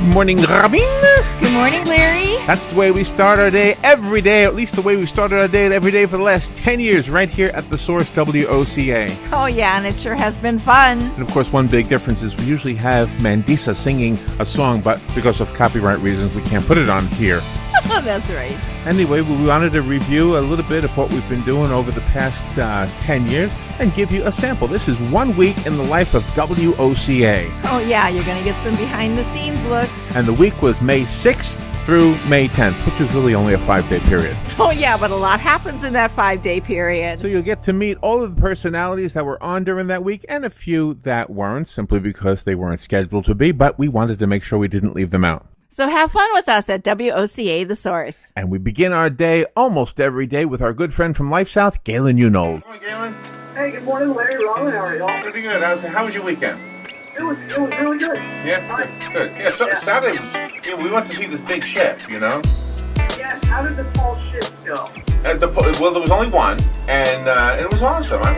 morning, Robin. Good morning, Larry. That's the way we start our day every day, at least the way we started our day every day for the last 10 years, right here at The Source WOCA. Oh, yeah, and it sure has been fun. And, of course, one big difference is we usually have Mandisa singing a song, but because of copyright reasons, we can't put it on here. That's right. Anyway, we wanted to review a little bit of what we've been doing over the past 10 years and give you a sample. This is 1 week in the life of WOCA. Oh, yeah, you're going to get some behind-the-scenes looks. And the week was May 6th through May 10th, which is really only a 5-day period. Oh, yeah, but a lot happens in that 5-day period. So you'll get to meet all of the personalities that were on during that week and a few that weren't, simply because they weren't scheduled to be, but we wanted to make sure we didn't leave them out. So have fun with us at WOCA The Source. And we begin our day almost every day with our good friend from Life South, Galen Unold. Good morning, Galen. Hey, good morning, Larry. Robin, how are y'all? Pretty good. How was your weekend? It was really good. Yeah, Nice. good. Yeah, Saturday was, we went to see this big ship, you know? Yes, how did the fall shift go? Well, there was only one, and it was awesome. I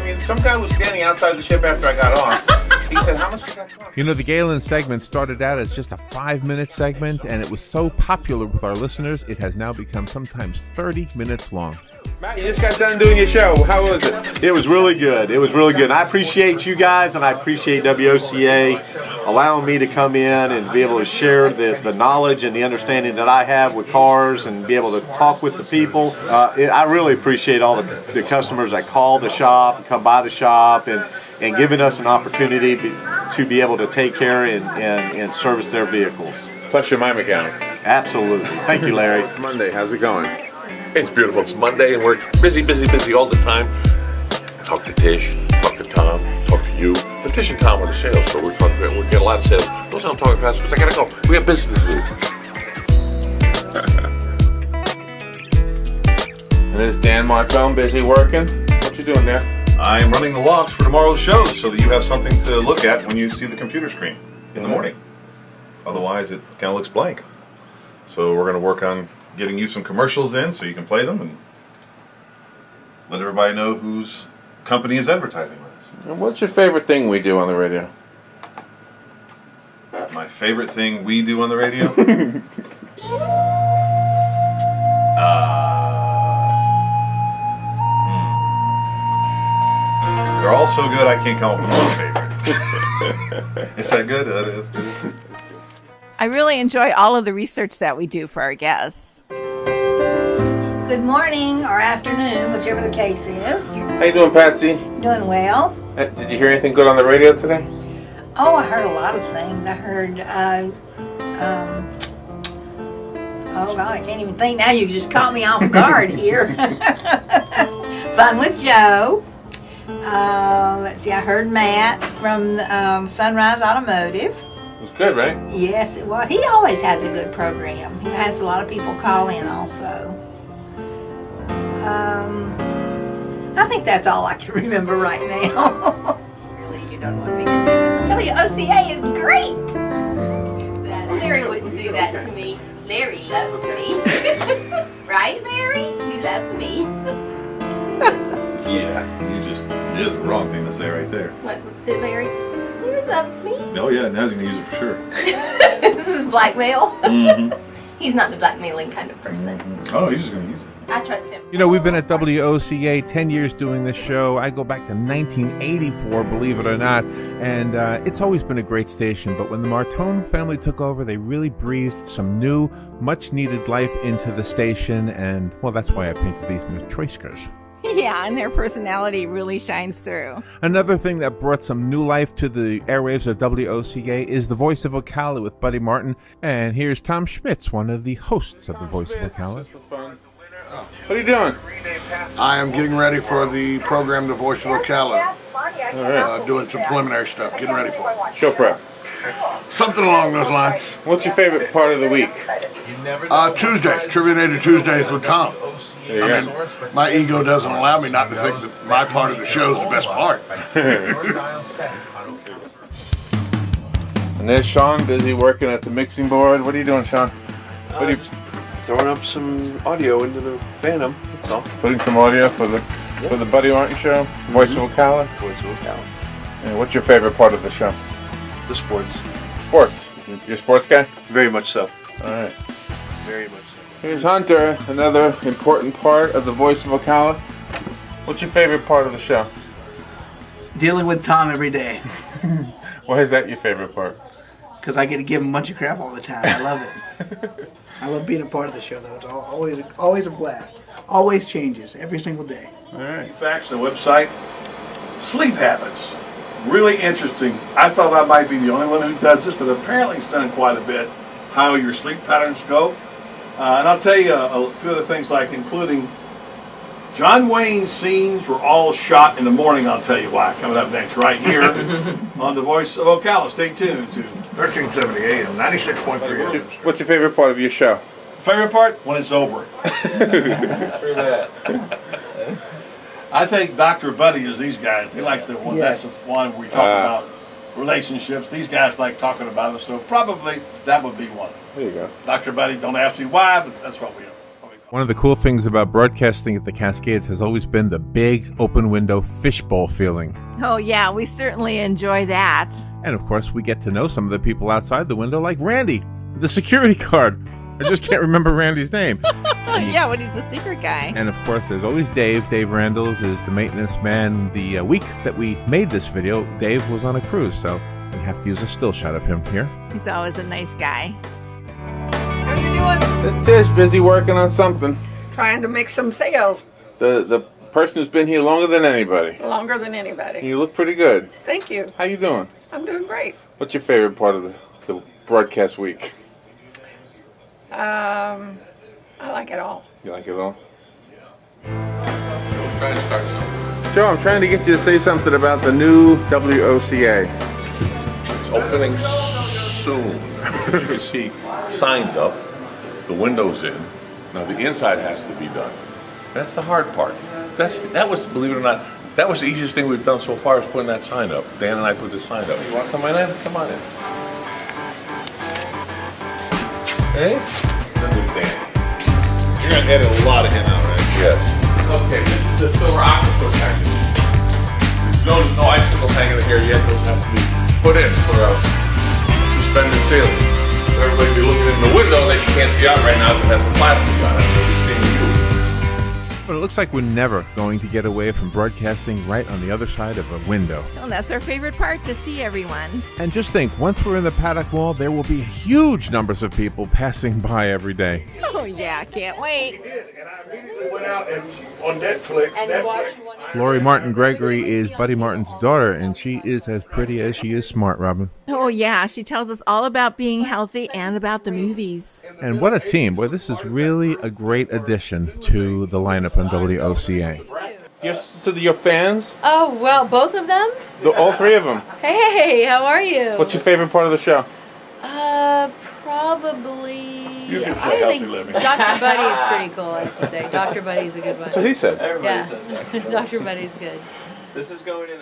mean, some guy was standing outside the ship after I got off. He said, how much did that cost? You know, the Galen segment started out as just a 5-minute segment, and it was so popular with our listeners, it has now become sometimes 30 minutes long. Matt, you just got done doing your show. How was it? It was really good. And I appreciate you guys, and I appreciate WOCA allowing me to come in and be able to share the knowledge and the understanding that I have with cars and be able to talk with the people. I really appreciate all the customers that call the shop, come by the shop, and giving us an opportunity to be able to take care and service their vehicles. Plus you're my mechanic. Absolutely. Thank you, Larry. It's Monday. How's it going? It's beautiful. It's Monday, and we're busy all the time. Talk to Tish, talk to Tom, talk to you. But Tish and Tom are the sales, so we get a lot of sales. Don't say I'm talking fast because I gotta go. We got business to do. And there's Dan Martone busy working. What you doing there? I'm running the logs for tomorrow's shows so that you have something to look at when you see the computer screen in the morning. Otherwise, it kind of looks blank. So we're going to work on getting you some commercials in so you can play them and let everybody know whose company is advertising with us. And what's your favorite thing we do on the radio? My favorite thing we do on the radio? They're all so good I can't come up with one favorite. Is that good? That's good. I really enjoy all of the research that we do for our guests. Good morning or afternoon, whichever the case is. How you doing, Patsy? Doing well. Did you hear anything good on the radio today? Oh, I heard a lot of things. I heard, oh God, I can't even think now. You just caught me off guard here. Fun with Joe. Let's see, I heard Matt from Sunrise Automotive. It was good, right? Yes, it was. He always has a good program. He has a lot of people call in also. I think that's all I can remember right now. Really, you don't want me to do that. WOCA is great. Larry wouldn't do that to me. Larry loves me. Right, Larry? You love me. Yeah, you just did the wrong thing to say right there. What did Larry? Larry loves me. Oh yeah, now he's going to use it for sure. This is blackmail. Mm-hmm. He's not the blackmailing kind of person. Mm-hmm. Oh, he's just going to use it. I trust him. You know, we've been at WOCA 10 years doing this show. I go back to 1984, believe it or not, and it's always been a great station. But when the Martone family took over, they really breathed some new, much-needed life into the station, and, well, that's why I painted these new Troiskers. Yeah, and their personality really shines through. Another thing that brought some new life to the airwaves of WOCA is the Voice of Ocala with Buddy Martin. And here's Tom Schmitz, one of the hosts of the Voice of Ocala. What are you doing? I am getting ready for the program, The Voice of Ocala. All right. Doing some preliminary stuff, getting ready for it. Show prep. Something along those lines. What's your favorite part of the week? Tuesdays, Trivia Native Tuesdays with Tom. There you go. My ego doesn't allow me not to think that my part of the show is the best part. And there's Sean, busy working at the mixing board. What are you doing, Sean? What are you Throwing up some audio into the Phantom, that's all. putting some audio for the Buddy Martin show? Voice of Ocala? Voice of Ocala. And what's your favorite part of the show? The sports. Sports. You're a sports guy? Very much so. All right. Very much so. Here's Hunter, another important part of the voice of Ocala. What's your favorite part of the show? Dealing with Tom every day. Why is that your favorite part? Because I get to give him a bunch of crap all the time. I love it. I love being a part of the show, though. It's always a blast. Always changes every single day. All right. Facts on the website. Sleep habits. Really interesting. I thought I might be the only one who does this, but apparently it's done quite a bit. How your sleep patterns go. And I'll tell you a few other things, like including John Wayne's scenes were all shot in the morning. I'll tell you why. Coming up next, right here on the Voice of Ocala. Stay tuned to 1370 AM, 96.3 FM. What's your favorite part of your show? Favorite part? When it's over. I think Dr. Buddy is these guys. They like the one. That's the one we talk about relationships. These guys like talking about them, so probably that would be one. There you go. Dr. Buddy, don't ask me why, but that's what we are. One of the cool things about broadcasting at the Cascades has always been the big open window fishbowl feeling. Oh, yeah, we certainly enjoy that. And of course, we get to know some of the people outside the window, like Randy, the security guard. I just can't remember Randy's name. Yeah, but he's a secret guy. And of course, there's always Dave. Dave Randalls is the maintenance man. The week that we made this video, Dave was on a cruise, so we have to use a still shot of him here. He's always a nice guy. What are you doing? This Tish busy working on something. Trying to make some sales. The person who's been here longer than anybody. Longer than anybody. You look pretty good. Thank you. How you doing? I'm doing great. What's your favorite part of the broadcast week? I like it all. You like it all? We're trying to start something. Joe, I'm trying to get you to say something about the new WOCA. It's opening soon. You can see signs up, the windows in. Now the inside has to be done. That's the hard part. That was, believe it or not, that was the easiest thing we've done so far, is putting that sign up. Dan and I put the sign up. You want to come in? Come on in. Hey? Dan. You're going to edit a lot of him out, right? Yes. Okay, this is the silver octopus hanging. There's no icicles hanging here yet. Those have to be put in for a suspended ceiling. So everybody be looking in the window that you can't see out right now because it has some plastic on it. They'll be seeing you. But it looks like we're never going to get away from broadcasting right on the other side of a window. Well, that's our favorite part, to see everyone. And just think, once we're in the paddock wall, there will be huge numbers of people passing by every day. Oh, yeah, can't wait. And I immediately went out and on Netflix. Lori Martin Gregory is Buddy Martin's daughter, and she is as pretty as she is smart, Robin. Oh, yeah, she tells us all about being healthy and about the movies. And what a team. Boy, this is really a great addition to the lineup on WOCA. Your fans? Oh, well, both of them? All three of them. Hey, how are you? What's your favorite part of the show? Probably... You can say healthy living. Dr. Buddy is pretty cool, I have to say. Dr. Buddy's a good one. That's what he said. Yeah, Dr. Buddy's good. This is going in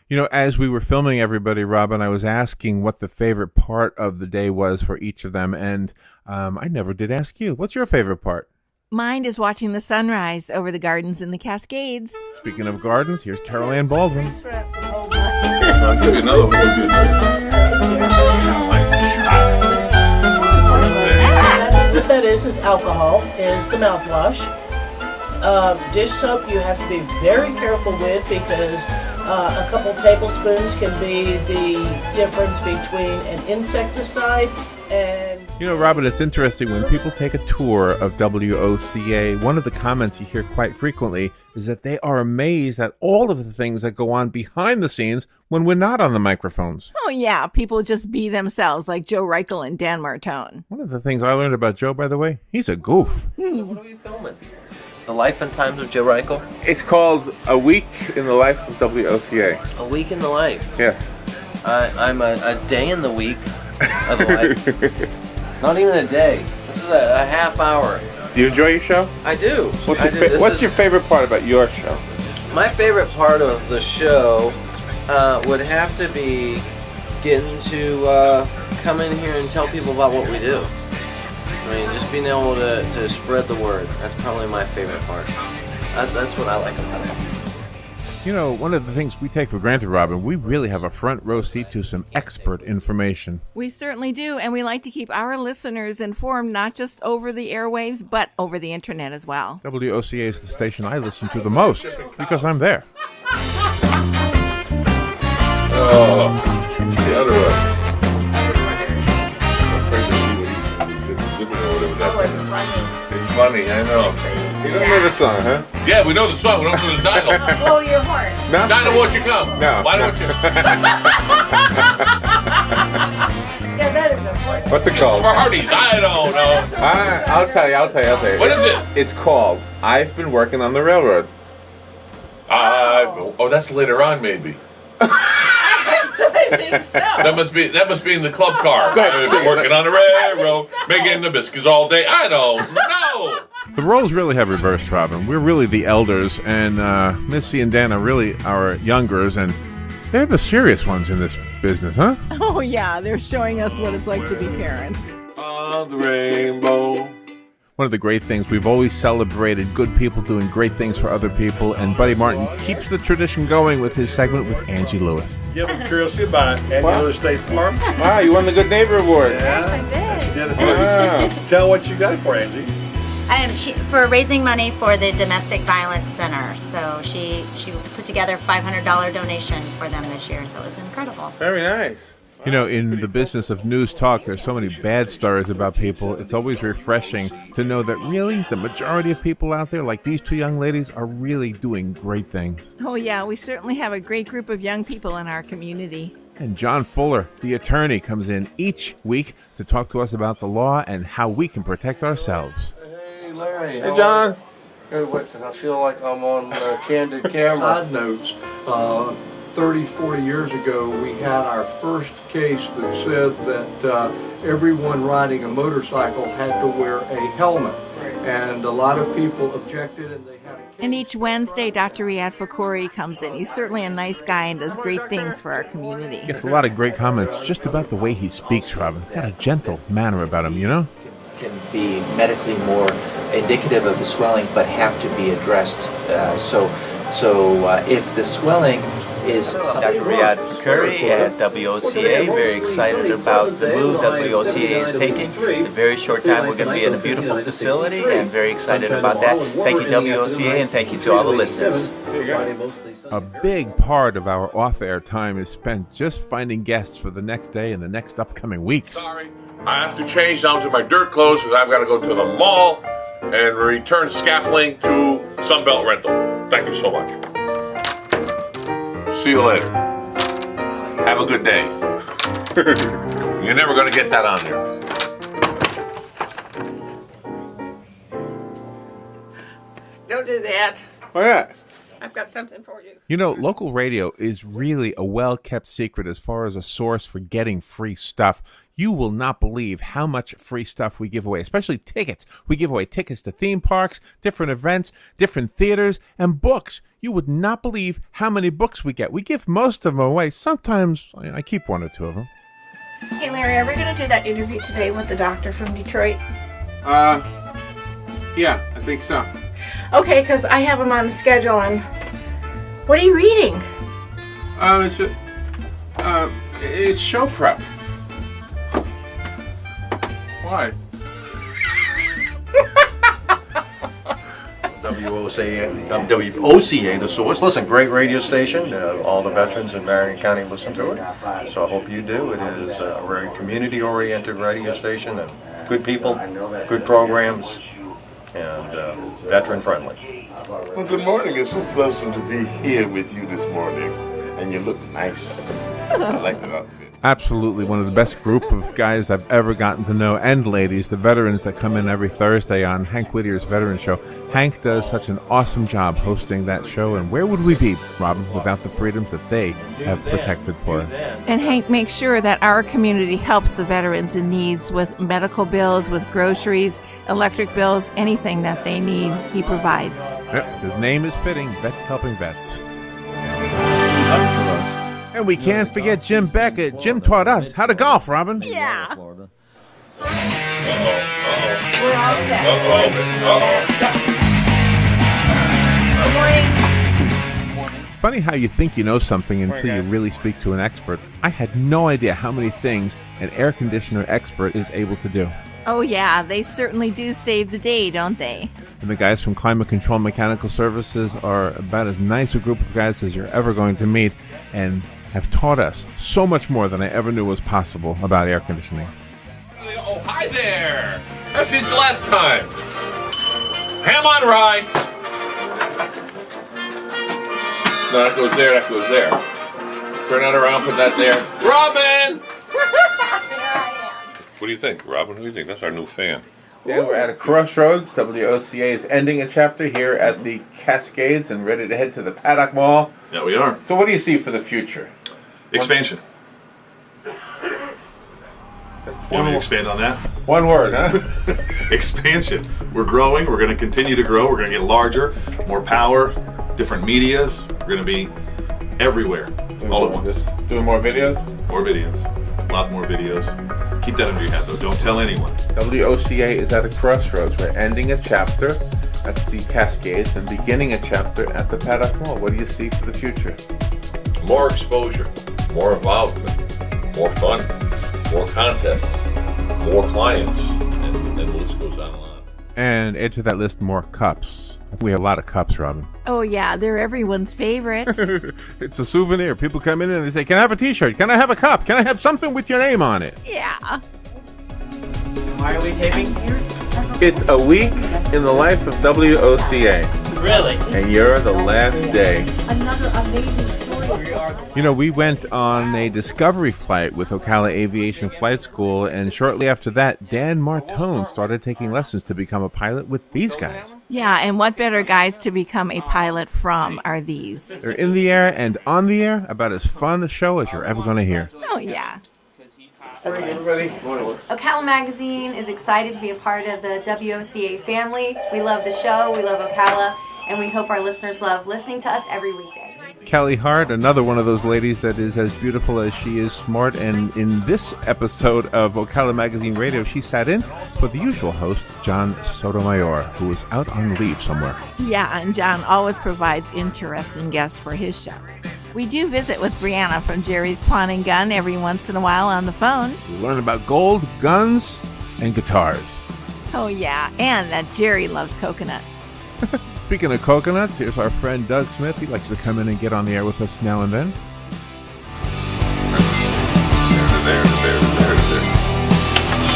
You know, as we were filming everybody, Robin, I was asking what the favorite part of the day was for each of them, and I never did ask you. What's your favorite part? Mine is watching the sunrise over the gardens in the Cascades. Speaking of gardens, here's Carol Ann Baldwin. I'll give you another one. What that is alcohol, is the mouthwash. Dish soap you have to be very careful with because a couple tablespoons can be the difference between an insecticide and... You know, Robin, it's interesting when people take a tour of WOCA, one of the comments you hear quite frequently is that they are amazed at all of the things that go on behind the scenes when we're not on the microphones. Oh, yeah, people just be themselves, like Joe Reichel and Dan Martone. One of the things I learned about Joe, by the way, he's a goof. So what are we filming? The Life and Times of Joe Reichel? It's called A Week in the Life of WOCA. A Week in the Life? Yes. I'm a day in the week of the life. Not even a day. This is a half hour. Do you enjoy your show? I do. What's your favorite part about your show? My favorite part of the show would have to be getting to come in here and tell people about what we do. I mean, just being able to spread the word. That's probably my favorite part. That's what I like about it. You know, one of the things we take for granted, Robin, we really have a front row seat to some expert information. We certainly do, and we like to keep our listeners informed not just over the airwaves, but over the internet as well. WOCA is the station I listen to the most because I'm there. Oh, the other one. It's funny, I know. You don't know the song, huh? Yeah, we know the song. We don't know the title. Blow your horn. No. Dinah, won't you come? No. Why don't you? Yeah, that is important. What's it called? Smarties. I don't know. I'll tell you. What is it? It's called I've Been Working on the Railroad. Oh, that's later on, maybe. I think so. That must be in the club car. Go ahead, I've sing been it. working on the railroad, making the biscuits all day. I don't know. The roles really have reversed, Robin. We're really the elders, and Missy and Dan are really our youngers, and they're the serious ones in this business, huh? Oh, yeah, they're showing us what it's like to be parents. On the rainbow. One of the great things, we've always celebrated good people doing great things for other people, and Buddy Martin keeps the tradition going with his segment with Angie Lewis. Give them curiosity about Angie Lewis State Farm. Wow, you won the Good Neighbor Award. Yeah. I did. She did it for you. Tell what you got for Angie. For raising money for the Domestic Violence Center. So she put together a $500 donation for them this year, so it was incredible. Very nice. You know, in the business of news talk, there's so many bad stories about people. It's always refreshing to know that really the majority of people out there, like these two young ladies, are really doing great things. Oh, yeah, we certainly have a great group of young people in our community. And John Fuller, the attorney, comes in each week to talk to us about the law and how we can protect ourselves. Hey, Larry. Hey, John. Hey, what? I feel like I'm on candid camera. Side notes. 30, 40 years ago, we had our first case that said that everyone riding a motorcycle had to wear a helmet. And a lot of people objected, and they had a case. And each Wednesday, Dr. Riyad Fakhouri comes in. He's certainly a nice guy and does great things for our community. Gets a lot of great comments just about the way he speaks, Robin. He's got a gentle manner about him, you know? Can be medically more indicative of the swelling, but have to be addressed. So if the swelling is Dr. Riyad Fakhouri at WOCA, very excited about the move WOCA is taking. In a very short time, we're going to be in a beautiful facility, and very excited about that. Thank you, WOCA, and thank you to all the listeners. A big part of our off-air time is spent just finding guests for the next day and the next upcoming weeks. Sorry, I have to change down to my dirt clothes because I've got to go to the mall and return scaffolding to Sunbelt Rental. Thank you so much. See you later. Have a good day. You're never going to get that on there. Don't do that. Why not? I've got something for you. You know, local radio is really a well-kept secret as far as a source for getting free stuff. You will not believe how much free stuff we give away, especially tickets. We give away tickets to theme parks, different events, different theaters, and books. You would not believe how many books we get. We give most of them away. Sometimes I keep one or two of them. Hey, Larry, are we going to do that interview today with the doctor from Detroit? Yeah, I think so. Okay, because I have him on the schedule, and what are you reading? It's show prep. Why? WOCA The Source. Listen, great radio station. All the veterans in Marion County listen to it. So I hope you do. It is a very community-oriented radio station, and good people, good programs, and veteran-friendly. Well, good morning. It's so pleasant to be here with you this morning. And you look nice. I like that outfit. Absolutely one of the best group of guys I've ever gotten to know, and ladies, the veterans that come in every Thursday on Hank Whittier's Veteran Show. Hank does such an awesome job hosting that show, and where would we be, Robin, without the freedoms that they have protected for us? And Hank makes sure that our community helps the veterans in needs with medical bills, with groceries, electric bills, anything that they need, he provides. Yep, his name is fitting, Vets Helping Vets. And we can't forget Jim Beckett. Jim taught us how to golf, Robin. Yeah. We're all set. Good morning. funny how you think you know something until you really speak to an expert. I had no idea how many things an air conditioner expert is able to do. Oh yeah, they certainly do save the day, don't they? And the guys from Climate Control Mechanical Services are about as nice a group of guys as you're ever going to meet, and have taught us so much more than I ever knew was possible about air conditioning. Oh, hi there! That's his last time. Ham on rye. No, that goes there, that goes there. Turn that around, put that there. Robin! What do you think, Robin? What do you think? That's our new fan. Yeah, we're at a crossroads. WOCA is ending a chapter here at the Cascades and ready to head to the Paddock Mall. Yeah, we are. So what do you see for the future? Expansion. Want me to expand on that? One word, huh? Expansion. We're growing. We're going to continue to grow. We're going to get larger, more power, different medias. We're going to be everywhere, all at once. Doing more videos? More videos. A lot more videos. Keep that under your hat, though. Don't tell anyone. WOCA is at a crossroads. We're ending a chapter at the Cascades and beginning a chapter at the Paddock Mall. What do you see for the future? More exposure, more involvement, more fun, more contests, more clients, and the list goes on and on. And add to that list more cups. We have a lot of cups, Robin. Oh yeah, they're everyone's favorite. It's a souvenir. People come in and they say, can I have a t-shirt? Can I have a cup? Can I have something with your name on it? Yeah. Why are we taping here? It's a week in the life of WOCA. Really? And you're the last day. Another amazing story. You know, we went on a discovery flight with Ocala Aviation Flight School, and shortly after that, Dan Martone started taking lessons to become a pilot with these guys. Yeah, and what better guys to become a pilot from are these? They're in the air and on the air, about as fun a show as you're ever going to hear. Oh, yeah. Morning, everybody. Ocala Magazine is excited to be a part of the WOCA family. We love the show, we love Ocala, and we hope our listeners love listening to us every weekday. Kelly Hart, another one of those ladies that is as beautiful as she is smart, and in this episode of Ocala Magazine Radio, she sat in for the usual host, John Sotomayor, who is out on leave somewhere. Yeah, and John always provides interesting guests for his show. We do visit with Briana from Jerry's Pawn and Gun every once in a while on the phone. We learn about gold, guns, and guitars. Oh yeah, and that Jerry loves coconut. Speaking of coconuts, here's our friend Doug Smith. He likes to come in and get on the air with us now and then. There.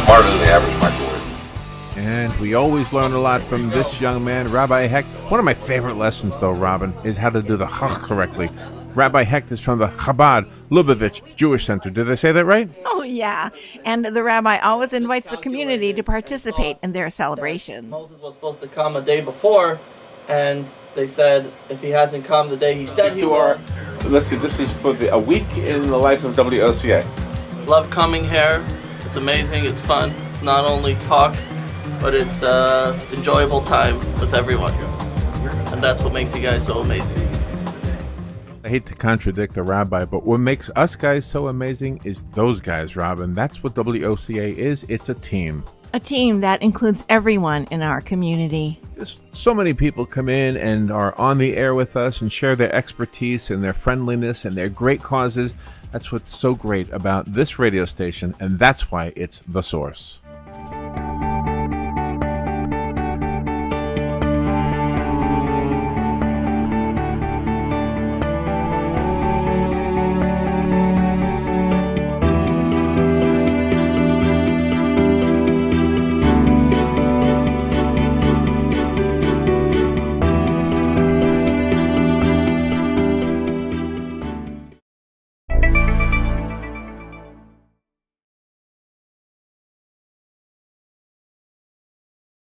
Smarter than the average microwave. And we always learn a lot from this young man, Rabbi Hecht. One of my favorite lessons, though, Robin, is how to do the H correctly. Rabbi Hecht is from the Chabad Lubavitch Jewish Center. Did I say that right? Oh, yeah. And the rabbi always invites the community to participate in their celebrations. Moses was supposed to come a day before, and they said if he hasn't come the day he said he would. Let's see, this is for a week in the life of WOCA. Love coming here. It's amazing. It's fun. It's not only talk, but it's enjoyable time with everyone. And that's what makes you guys so amazing. I hate to contradict the rabbi, but what makes us guys so amazing is those guys, Robin. That's what WOCA is. It's a team. A team that includes everyone in our community. So many people come in and are on the air with us and share their expertise and their friendliness and their great causes. That's what's so great about this radio station, and that's why it's The Source.